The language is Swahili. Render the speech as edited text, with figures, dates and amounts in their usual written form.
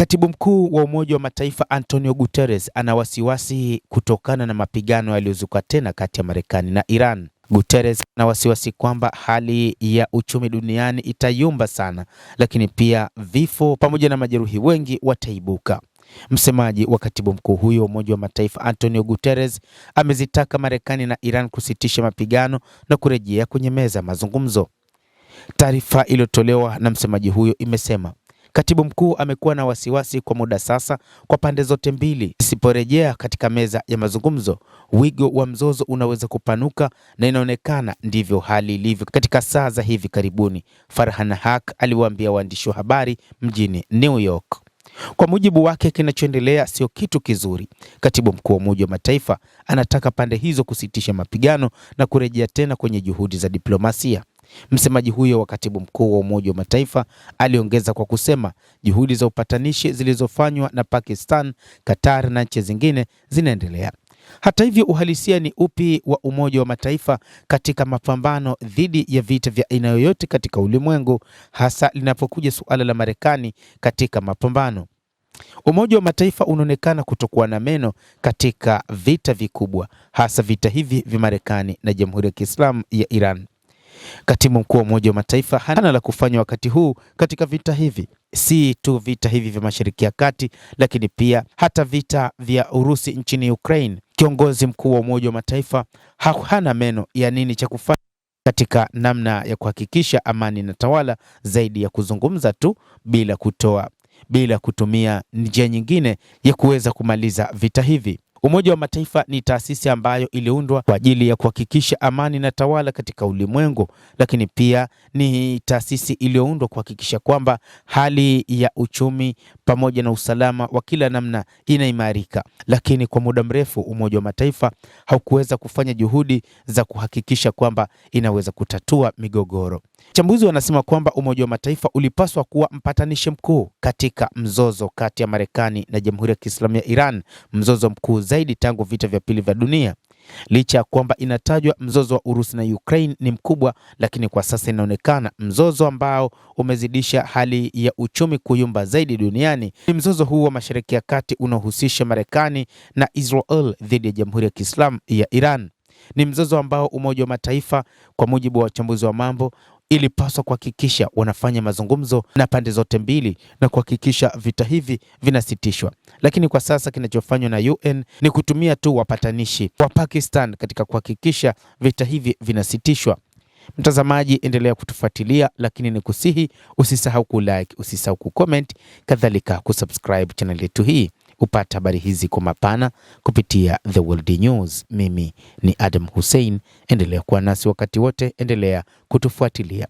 Katibu mkuu wa Umoja wa Mataifa Antonio Guterres ana wasiwasi kutokana na mapigano yaliyozuka tena kati ya Marekani na Iran. Guterres ana wasiwasi kwamba hali ya uchumi duniani itayumba sana, lakini pia vifo pamoja na majeruhi wengi wataibuka. Msemaji wa katibu mkuu huyo wa Umoja wa Mataifa Antonio Guterres amezitaka Marekani na Iran kusitisha mapigano na kurejea kwenye meza ya mazungumzo. Taarifa iliyotolewa na msemaji huyo imesema katibu mkuu amekuwa na wasiwasi kwa muda sasa kwa pande zote mbili zisiporejea katika meza ya mazungumzo, wigo wa mzozo unaweza kupanuka na inaonekana ndivyo hali ilivyo katika saa za hivi karibuni, Farhan Haq aliwaambia waandishi wa habari mjini New York. Kwa mujibu wake, kinachoendelea sio kitu kizuri. Katibu mkuu wa Umoja wa Mataifa anataka pande hizo kusitisha mapigano na kurejea tena kwenye juhudi za diplomasia. Msemaji huyo wa katibu mkuu wa Umoja wa Mataifa aliongeza kwa kusema juhudi za upatanishi zilizofanywa na Pakistan, Qatar na nchi zingine zinaendelea. Hata hivyo, uhalisia ni upi wa Umoja wa Mataifa katika mapambano dhidi ya vita vya aina yoyote katika ulimwengu, hasa linapokuja suala la Marekani katika mapambano? Umoja wa Mataifa unaonekana kutokuwa na meno katika vita vikubwa, hasa vita hivi vya Marekani na Jamhuri ya Kiislamu ya Iran. Katibu mkuu wa Umoja wa Mataifa hana la kufanya wakati huu katika vita hivi. Si tu vita hivi vya Mashariki ya Kati, lakini pia hata vita vya Urusi nchini Ukraine. Kiongozi mkuu wa Umoja wa Mataifa hana meno ya nini cha kufanya katika namna ya kuhakikisha amani na tawala, zaidi ya kuzungumza tu bila kutumia njia nyingine ya kuweza kumaliza vita hivi. Umoja wa Mataifa ni taasisi ambayo iliundwa kwa ajili ya kuhakikisha amani na tawala katika ulimwengu, lakini pia ni taasisi iliyoundwa kuhakikisha kwamba hali ya uchumi pamoja na usalama wa kila namna inaimarika. Lakini kwa muda mrefu Umoja wa Mataifa haukuweza kufanya juhudi za kuhakikisha kwamba inaweza kutatua migogoro. Wachambuzi wanasema kwamba Umoja wa Mataifa ulipaswa kuwa mpatanishi mkuu katika mzozo kati ya Marekani na Jamhuri ya Kiislamu ya Iran, mzozo mkuu zaidi tangu vita vya pili vya dunia. Licha ya kwamba inatajwa mzozo wa Urusi na Ukraine ni mkubwa, lakini kwa sasa inaonekana mzozo ambao umezidisha hali ya uchumi kuyumba zaidi duniani ni mzozo huu wa Mashariki ya Kati unaohusisha Marekani na Israel dhidi ya Jamhuri ya Kiislamu ya Iran. Ni mzozo ambao Umoja wa Mataifa, kwa mujibu wa wachambuzi wa mambo, ilipaswa kuhakikisha wanafanya mazungumzo na pande zote mbili na kuhakikisha vita hivi vinasitishwa. Lakini kwa sasa kinachofanywa na UN ni kutumia tu wapatanishi wa Pakistan katika kuhakikisha vita hivi vinasitishwa. Mtazamaji, endelea kutufuatilia, lakini nikusihi usisahau kulike, usisahau kucomment, kadhalika kusubscribe channel yetu hii upate habari hizi kwa mapana kupitia The World News. Mimi ni Adam Hussein, endelea kuwa nasi wakati wote, endelea kutufuatilia.